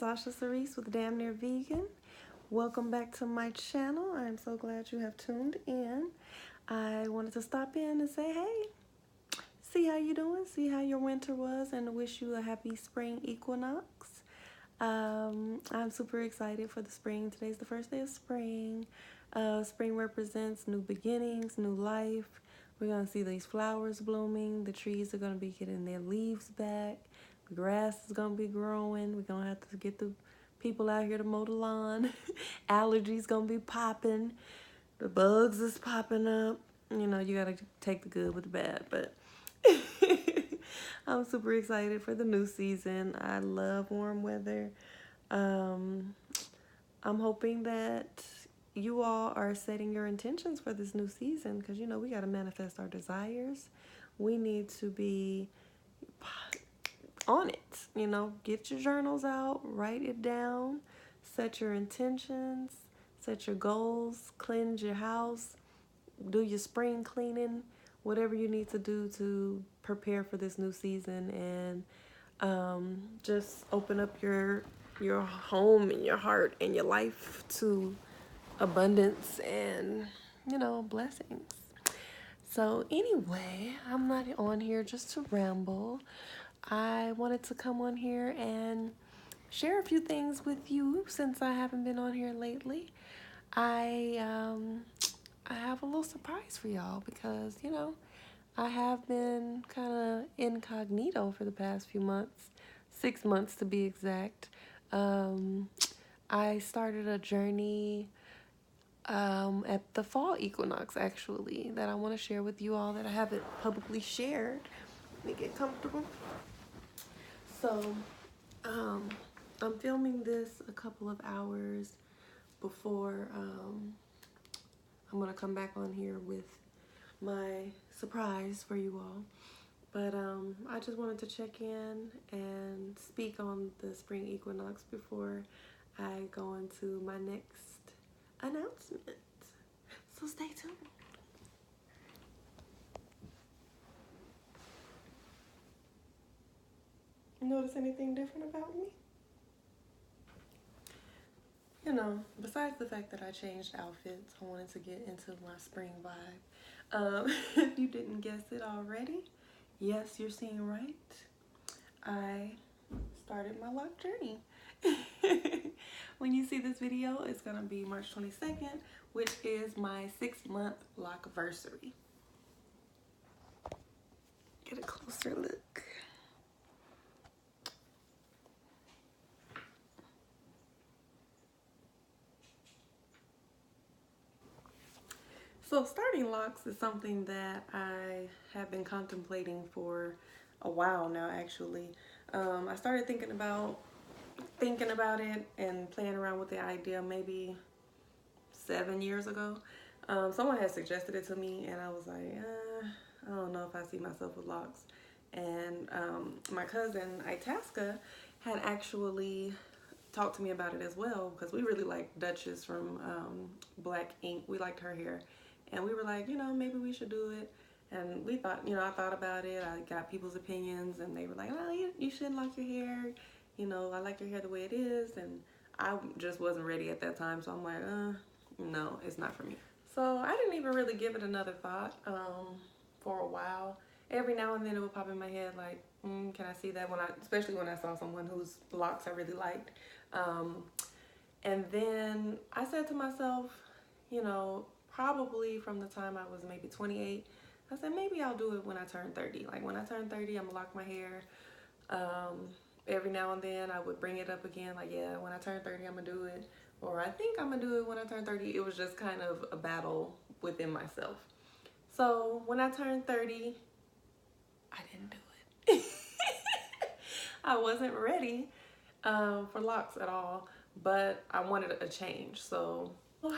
Sasha Cerise with Damn Near Vegan. Welcome back to my channel. I'm so glad you have tuned in. I wanted to stop in and say, hey, see how you doing, see how your winter was, and wish you a happy spring equinox. I'm super excited for the spring. Today's the first day of spring. Spring represents new beginnings, new life. We're going to see these flowers blooming. The trees are going to be getting their leaves back. The grass is going to be growing. We're going to have to get the people out here to mow the lawn. Allergies going to be popping. The bugs is popping up. You know, you got to take the good with the bad. But I'm super excited for the new season. I love warm weather. I'm hoping that you all are setting your intentions for this new season because, you know, we got to manifest our desires. We need to be on it, you know, get your journals out, write it down, set your intentions, set your goals, cleanse your house, do your spring cleaning, whatever you need to do to prepare for this new season, and just open up your home and your heart and your life to abundance and, you know, blessings. So anyway, I'm not on here just to ramble. I wanted to come on here and share a few things with you since I haven't been on here lately. I have a little surprise for y'all because, you know, I have been kind of incognito for the past few months, 6 months to be exact. I started a journey at the fall equinox, actually, that I want to share with you all that I haven't publicly shared. Let me get comfortable. So, I'm filming this a couple of hours before I'm going to come back on here with my surprise for you all. But I just wanted to check in and speak on the spring equinox before I go into my next announcement. So stay tuned. Notice anything different about me? You know, besides the fact that I changed outfits, I wanted to get into my spring vibe. If you didn't guess it already, yes, you're seeing right. I started my lock journey. When you see this video, it's gonna be March 22nd, which is my 6-month lockversary. Get a closer look. So starting locks is something that I have been contemplating for a while now, actually. I started thinking about it and playing around with the idea maybe 7 years ago. Someone had suggested it to me and I was like, I don't know if I see myself with locks. And my cousin Itasca had actually talked to me about it as well because we really liked Duchess from Black Ink. We liked her hair. And we were like, you know, maybe we should do it. And we thought, you know, I thought about it. I got people's opinions and they were like, oh, you shouldn't lock your hair. You know, I like your hair the way it is. And I just wasn't ready at that time. So I'm like, no, it's not for me. So I didn't even really give it another thought for a while. Every now and then it would pop in my head like, can I see that? Especially when I saw someone whose locks I really liked. And then I said to myself, you know, probably from the time I was maybe 28, I said maybe I'll do it when I turn 30. Like when I turn 30, I'm gonna lock my hair. Every now and then I would bring it up again, like, yeah, when I turn 30, I'm gonna do it. Or I think I'm gonna do it when I turn 30. It was just kind of a battle within myself. So when I turned 30, I didn't do it. I wasn't ready for locks at all, but I wanted a change. So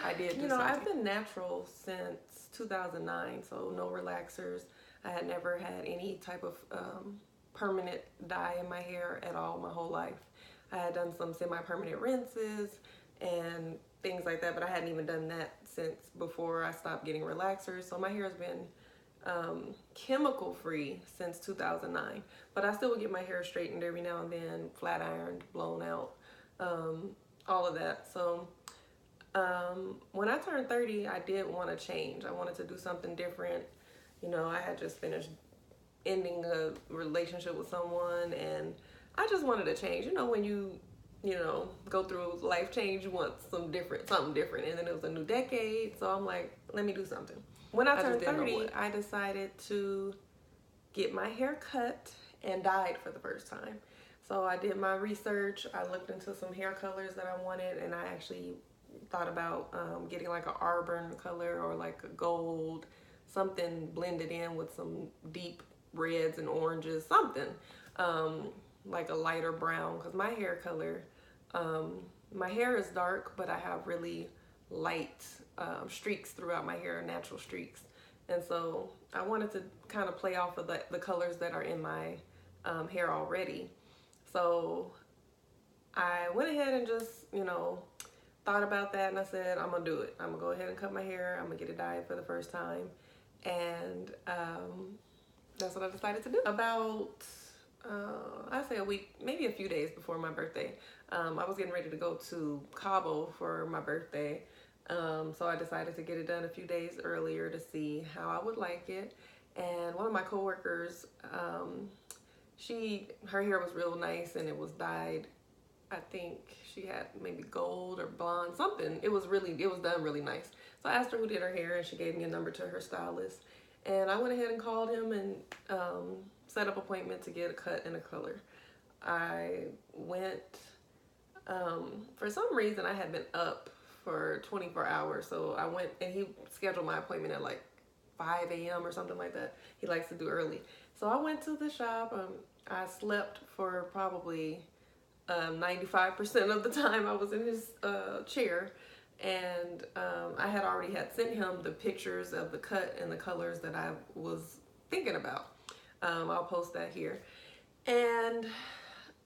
I did do something. I've been natural since 2009, so no relaxers. I had never had any type of permanent dye in my hair at all my whole life. I had done some semi-permanent rinses and things like that, but I hadn't even done that since before I stopped getting relaxers. So my hair has been chemical free since 2009, but I still would get my hair straightened every now and then, flat ironed, blown out. all of that. So when I turned 30, I did want to change. I wanted to do something different. You know, I had just finished ending a relationship with someone, and I just wanted to change. You know, when you know, go through life change, you want something different. And then it was a new decade, so I'm like, let me do something. When I turned 30, I decided to get my hair cut and dyed for the first time. So I did my research. I looked into some hair colors that I wanted, and I actually thought about getting like an auburn color or like a gold, something blended in with some deep reds and oranges, something like a lighter brown, because my hair color, my hair is dark, but I have really light streaks throughout my hair, natural streaks. And so I wanted to kind of play off of the colors that are in my hair already. So I went ahead and just, you know, thought about that, and I said, I'm gonna do it. I'm gonna go ahead and cut my hair. I'm gonna get it dyed for the first time. And that's what I decided to do. About, I'd say a week, maybe a few days before my birthday, I was getting ready to go to Cabo for my birthday. So I decided to get it done a few days earlier to see how I would like it. And one of my coworkers, her hair was real nice, and it was dyed, I think she had maybe gold or blonde, something. It was done really nice. So I asked her who did her hair, and she gave me a number to her stylist. And I went ahead and called him and set up an appointment to get a cut and a color. I went, for some reason I had been up for 24 hours. So I went, and he scheduled my appointment at like 5 a.m. or something like that. He likes to do early. So I went to the shop. I slept for probably 95% of the time I was in his chair, and I had already sent him the pictures of the cut and the colors that I was thinking about. I'll post that here. And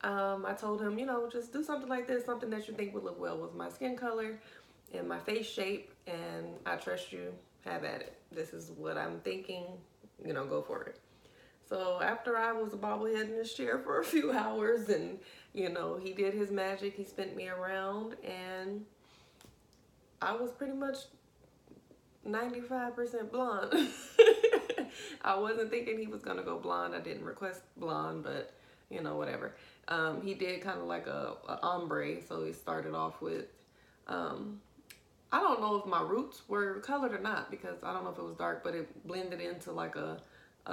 I told him, you know, just do something like this, something that you think would look well with my skin color and my face shape, and I trust you, have at it. This is what I'm thinking, you know, go for it. So after I was a bobblehead in his chair for a few hours, and, you know, he did his magic, he spent me around, and I was pretty much 95% blonde. I wasn't thinking he was going to go blonde. I didn't request blonde, but, you know, whatever. He did kind of like a ombre, so he started off with, I don't know if my roots were colored or not, because I don't know if it was dark, but it blended into like a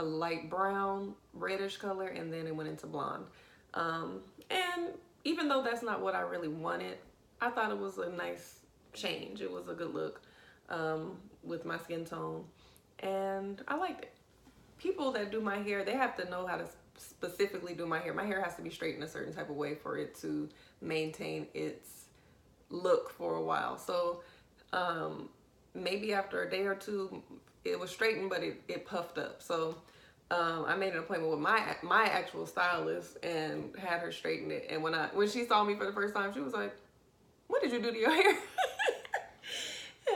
light brown, reddish color, and then it went into blonde. And even though that's not what I really wanted, I thought it was a nice change. It was a good look with my skin tone, and I liked it. People that do my hair, they have to know how to specifically do my hair. My hair has to be straightened a certain type of way for it to maintain its look for a while. So maybe after a day or two, it was straightened, but it puffed up. So I made an appointment with my actual stylist and had her straighten it. And when she saw me for the first time, she was like, "What did you do to your hair?"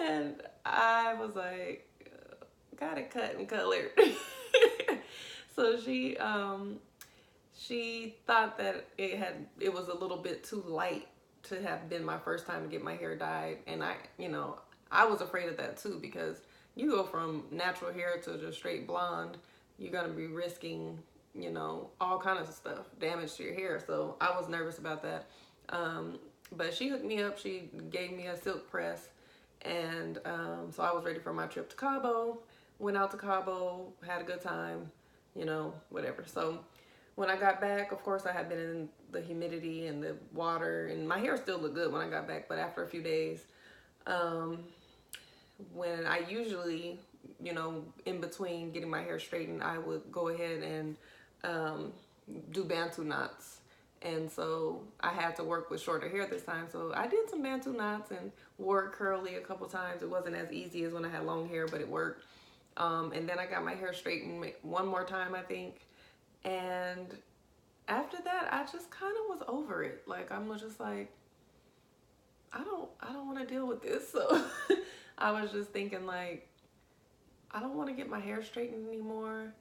And I was like, "Got it cut and colored." So she thought that it was a little bit too light to have been my first time to get my hair dyed, and I was afraid of that too, because you go from natural hair to just straight blonde, you're gonna be risking, all kinds of stuff, damage to your hair. So I was nervous about that. But she hooked me up. She gave me a silk press, and so I was ready for my trip to Cabo. Went out to Cabo, had a good time, whatever. So when I got back, of course, I had been in the humidity and the water, and my hair still looked good when I got back. But after a few days, when I usually, in between getting my hair straightened, I would go ahead and do Bantu knots. And so I had to work with shorter hair this time. So I did some Bantu knots and wore it curly a couple times. It wasn't as easy as when I had long hair, but it worked. And then I got my hair straightened one more time, I think. And after that, I just kind of was over it. Like, I'm just like, I don't want to deal with this. So I was just thinking, like, I don't want to get my hair straightened anymore.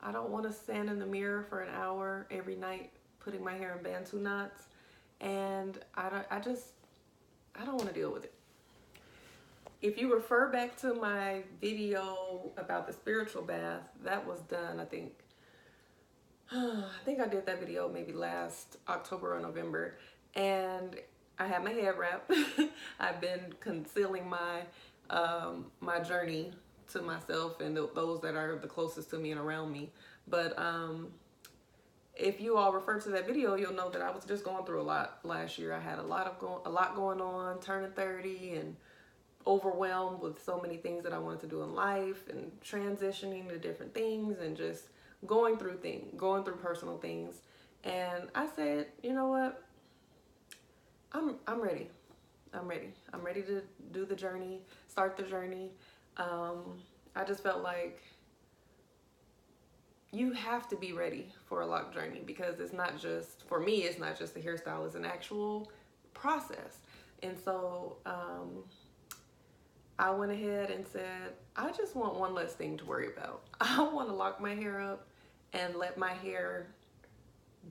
I don't want to stand in the mirror for an hour every night putting my hair in Bantu knots. and I don't want to deal with it. If you refer back to my video about the spiritual bath, that was done, I think. I think I did that video maybe last October or November, and I had my head wrapped. I've been concealing my journey to myself and those that are the closest to me and around me. But if you all refer to that video, you'll know that I was just going through a lot last year. I had a lot going on, turning 30, and overwhelmed with so many things that I wanted to do in life, and transitioning to different things, and just going through personal things. And I said, you know what? I'm ready. I'm ready to do the journey, start the journey. I just felt like you have to be ready for a lock journey, because it's not just, for me, it's not just a hairstyle, it's an actual process. And so I went ahead and said, I just want one less thing to worry about. I want to lock my hair up and let my hair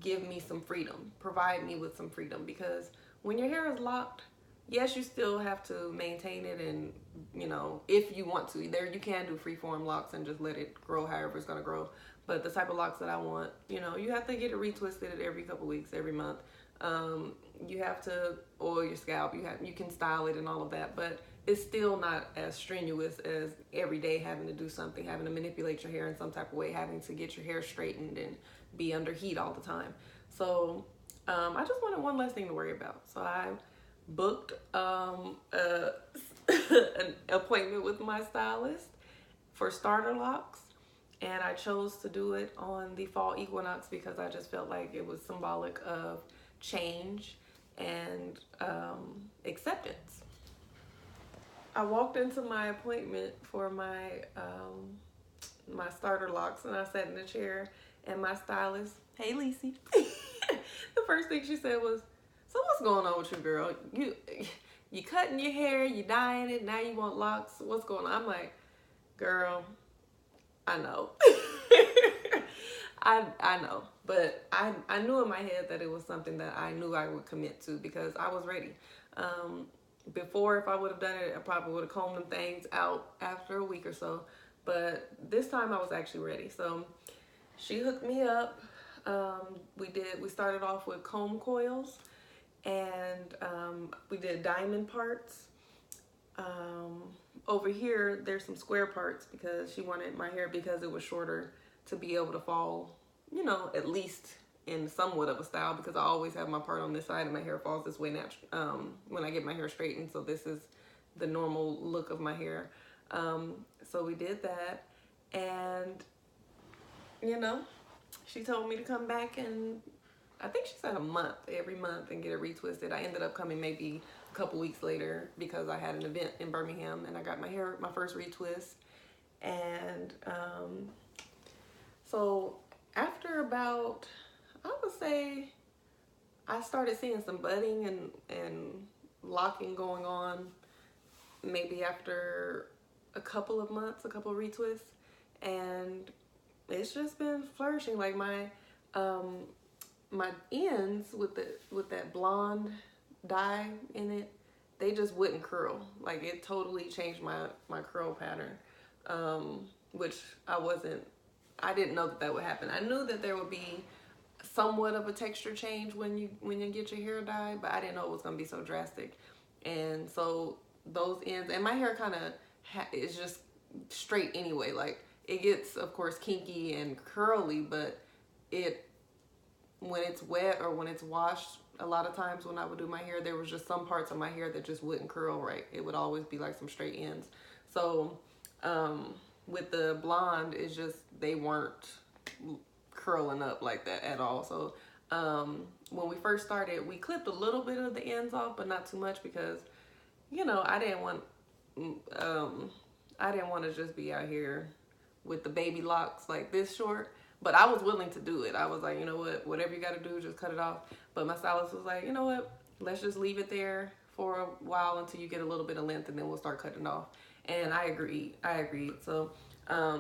give me some freedom, provide me with some freedom. Because when your hair is locked, yes, you still have to maintain it, and if you want to, there you can do freeform locks and just let it grow however it's gonna grow. But the type of locks that I want, you have to get it retwisted every couple weeks, every month. You have to oil your scalp. You can style it and all of that, but it's still not as strenuous as every day having to do something, having to manipulate your hair in some type of way, having to get your hair straightened and be under heat all the time. So I just wanted one less thing to worry about. So I booked an appointment with my stylist for starter locks, and I chose to do it on the fall equinox because I just felt like it was symbolic of change and acceptance. I walked into my appointment for my starter locks, and I sat in the chair, and my stylist, hey Lacey, the first thing she said was, so what's going on with you, girl? You cutting your hair, you dyeing it, now you want locks, what's going on? I'm like, girl, I know. I know, but I knew in my head that it was something that I knew I would commit to, because I was ready. Before, if I would have done it, I probably would have combed them things out after a week or so, but this time I was actually ready. So she hooked me up. We started off with comb coils, and we did diamond parts. Over here there's some square parts, because she wanted my hair, because it was shorter, to be able to fall, at least in somewhat of a style, because I always have my part on this side and my hair falls this way when I get my hair straightened. So this is the normal look of my hair. So we did that, and she told me to come back, and I think she said every month, and get it retwisted. I ended up coming maybe a couple weeks later, because I had an event in Birmingham, and I got my first retwist. And so after about, I would say, I started seeing some budding and locking going on maybe after a couple of months, a couple of retwists, and it's just been flourishing. Like my ends with that blonde dye in it, they just wouldn't curl. Like, it totally changed my curl pattern, which I didn't know that would happen. I knew that there would be somewhat of a texture change when you get your hair dyed, but I didn't know it was gonna be so drastic. And so those ends, and my hair kind of is just straight anyway. Like, it gets, of course, kinky and curly, but when it's wet or when it's washed, a lot of times when I would do my hair, there was just some parts of my hair that just wouldn't curl right. It would always be like some straight ends. So with the blonde, it's just, they weren't curling up like that at all. So when we first started, we clipped a little bit of the ends off, but not too much, because I didn't want to just be out here with the baby locks like this short. But I was willing to do it. I was like, you know what, whatever you got to do, just cut it off. But my stylist was like, you know what, let's just leave it there for a while until you get a little bit of length, and then we'll start cutting it off. And I agreed. So I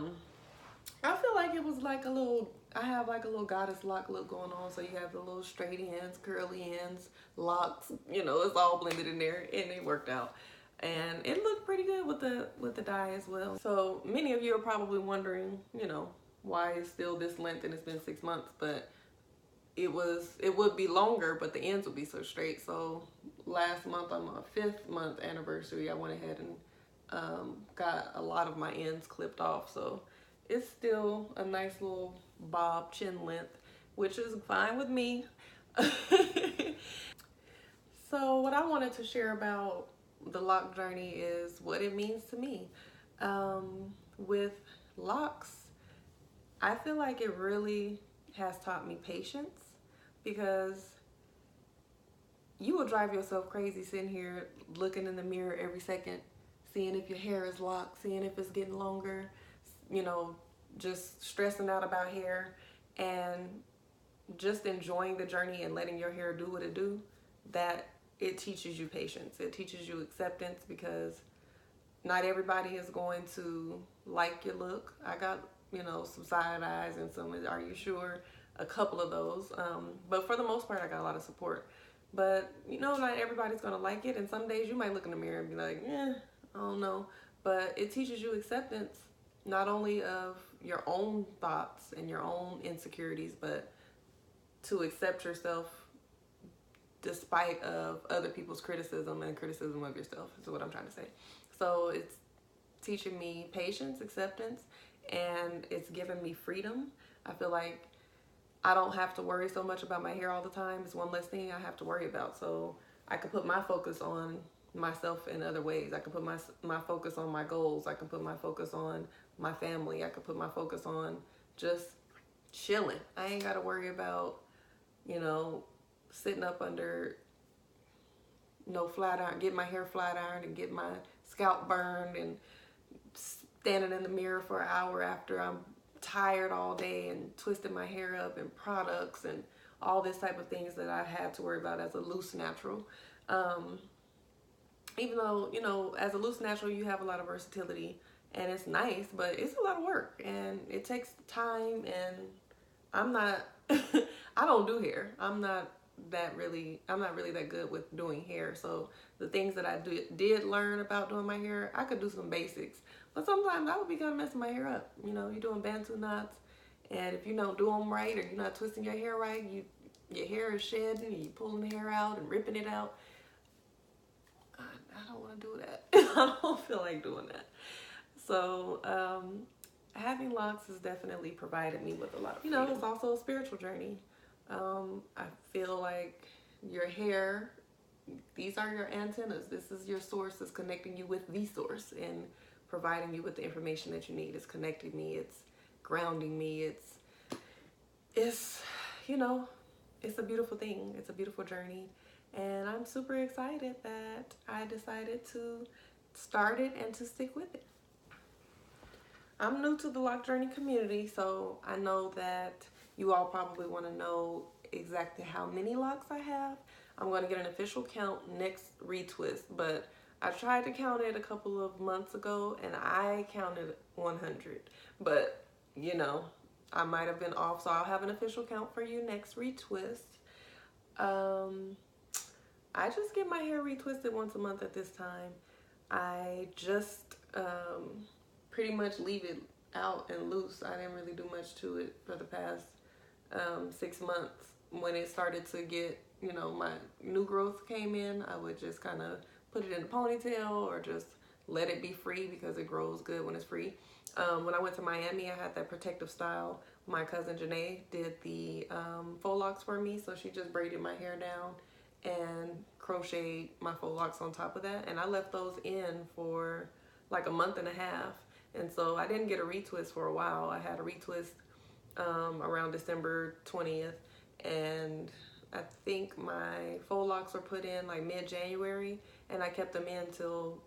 feel like it was like a little I have like a little goddess lock look going on. So you have the little straight ends, curly ends, locks. You know, it's all blended in there, and it worked out. And it looked pretty good with the dye as well. So many of you are probably wondering, you know, why it's still this length and it's been 6 months, but it would be longer, but the ends would be so straight. So last month on my 5th month anniversary, I went ahead and got a lot of my ends clipped off. So it's still a nice little bob chin length, which is fine with me. So what I wanted to share about the lock journey is what it means to me. With locks, I feel like it really has taught me patience, because you will drive yourself crazy sitting here looking in the mirror every second, seeing if your hair is locked, seeing if it's getting longer, you know, just stressing out about hair, and just enjoying the journey and letting your hair do what it do. That it teaches you patience. It teaches you acceptance, because not everybody is going to like your look. I got, you know, some side eyes and some, are you sure? A couple of those. But for the most part, I got a lot of support. But, you know, not everybody's going to like it. And some days you might look in the mirror and be like, I don't know. But it teaches you acceptance, not only of your own thoughts and your own insecurities, but to accept yourself despite of other people's criticism and criticism of yourself, is what I'm trying to say. So it's teaching me patience, acceptance, and it's given me freedom. I feel like I don't have to worry so much about my hair all the time. It's one less thing I have to worry about. So I can put my focus on myself in other ways. I can put my focus on my goals. I can put my focus on my family. I can put my focus on just chilling. I ain't got to worry about, you know, sitting up under no flat iron, get my hair flat ironed and get my scalp burned, and standing in the mirror for an hour after I'm tired all day and twisting my hair up and products and all this type of things that I had to worry about as a loose natural. Even though, you know, as a loose natural, you have a lot of versatility and it's nice, but it's a lot of work and it takes time, and I'm not, I don't do hair. I'm not really that good with doing hair. So the things that I did learn about doing my hair, I could do some basics, but sometimes I would be kind of messing my hair up. You know, you're doing bantu knots, and if you don't do them right, or you're not twisting your hair right, your hair is shedding, and you're pulling the hair out and ripping it out. I don't want to do that. I don't feel like doing that. So having locks has definitely provided me with a lot of freedom. You know, it's also a spiritual journey. I feel like your hair, these are your antennas. This is your source. It's connecting you with the source and providing you with the information that you need. It's connecting me. It's grounding me. It's, you know, it's a beautiful thing. It's a beautiful journey. And I'm super excited that I decided to start it and to stick with it. I'm new to the lock journey community, so I know that you all probably want to know exactly how many locks I have. I'm going to get an official count next retwist, but I tried to count it a couple of months ago and I counted 100. But, you know, I might have been off, so I'll have an official count for you next retwist. I just get my hair retwisted once a month at this time. I just pretty much leave it out and loose. I didn't really do much to it for the past 6 months. When it started to get, you know, my new growth came in, I would just kind of put it in a ponytail or just let it be free, because it grows good when it's free. When I went to Miami, I had that protective style. My cousin Janae did the faux locks for me, so she just braided my hair down and crocheted my faux locks on top of that, and I left those in for like a month and a half. And so I didn't get a retwist for a while. I had a retwist around December 20th, and I think my faux locks were put in like mid-January, and I kept them in till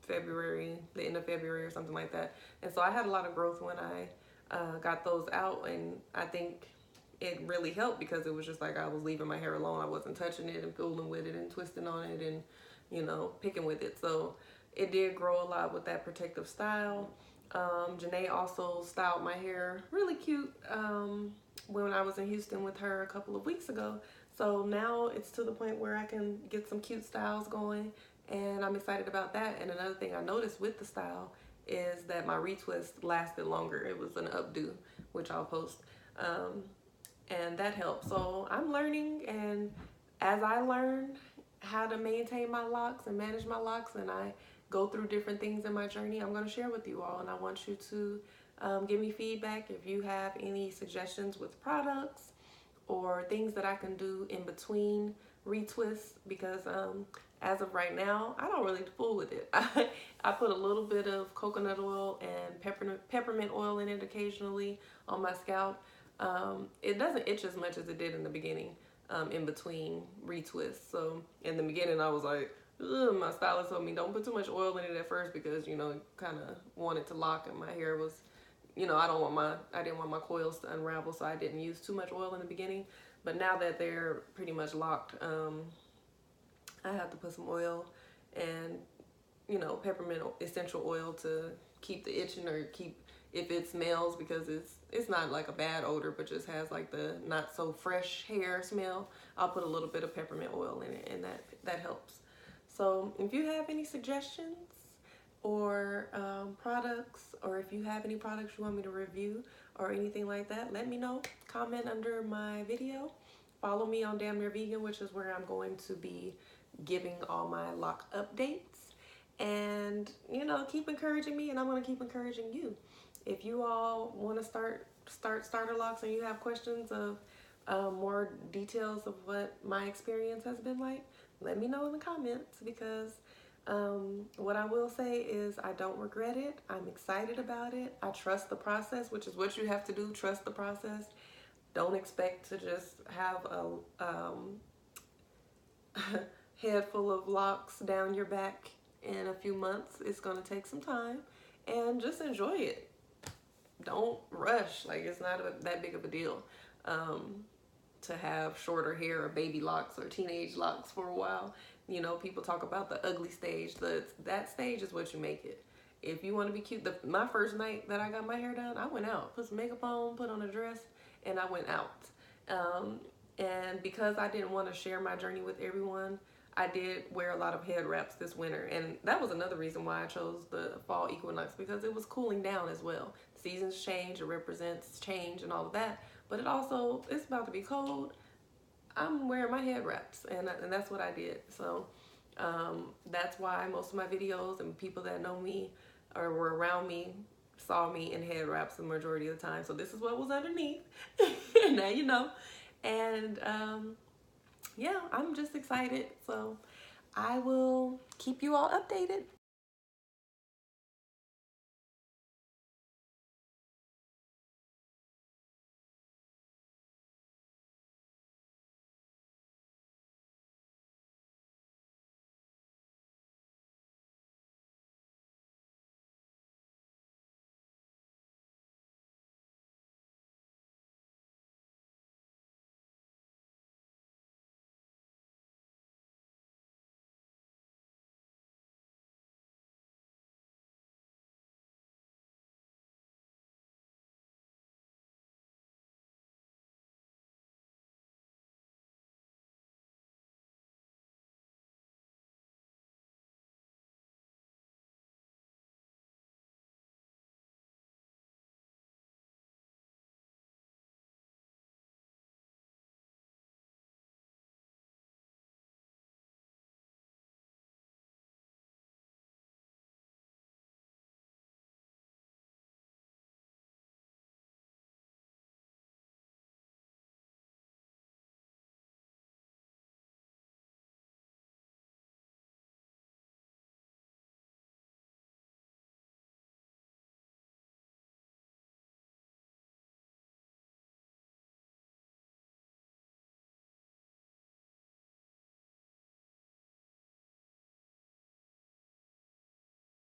February, the end of February or something like that. And so I had a lot of growth when I got those out, and I think it really helped, because it was just like I was leaving my hair alone. I wasn't touching it and fooling with it and twisting on it and, you know, picking with it. So it did grow a lot with that protective style. Janae also styled my hair really cute when I was in Houston with her a couple of weeks ago. So now it's to the point where I can get some cute styles going, and I'm excited about that. And another thing I noticed with the style is that my retwist lasted longer. It was an updo, which I'll post. Um, and that helped. So I'm learning, and as I learn how to maintain my locks and manage my locks, and I go through different things in my journey, I'm going to share with you all. And I want you to give me feedback if you have any suggestions with products or things that I can do in between retwists, because as of right now, I don't really fool with it. I put a little bit of coconut oil and peppermint oil in it occasionally on my scalp. It doesn't itch as much as it did in the beginning, in between retwists. So in the beginning, I was like, ugh, my stylist told me don't put too much oil in it at first, because kind of wanted to lock, and my hair was, I didn't want my coils to unravel, so I didn't use too much oil in the beginning. But now that they're pretty much locked, I have to put some oil and peppermint essential oil to keep the itching, or keep, if it smells, because it's not like a bad odor, but just has like the not so fresh hair smell. I'll put a little bit of peppermint oil in it, and that helps. So if you have any suggestions or products, or if you have any products you want me to review or anything like that, let me know. Comment under my video. Follow me on Damn Near Vegan, which is where I'm going to be giving all my lock updates. And keep encouraging me, and I'm going to keep encouraging you. If you all want to start starter locks, and you have questions of more details of what my experience has been like, let me know in the comments, because what I will say is I don't regret it. I'm excited about it. I trust the process, which is what you have to do. Trust the process. Don't expect to just have a head full of locks down your back in a few months. It's going to take some time, and just enjoy it. Don't rush. Like, it's not that big of a deal to have shorter hair or baby locks or teenage locks for a while. People talk about the ugly stage. That stage is what you make it. If you want to be cute, my first night that I got my hair done, I went out, put some makeup on, put on a dress, and I went out. And because I didn't want to share my journey with everyone, I did wear a lot of head wraps this winter. And that was another reason why I chose the fall equinox, because it was cooling down as well. Seasons change, it represents change and all of that. But it's about to be cold. I'm wearing my head wraps, and that's what I did. So that's why most of my videos and people that know me or were around me saw me in head wraps the majority of the time. So this is what was underneath. Now you know. And yeah, I'm just excited. So I will keep you all updated.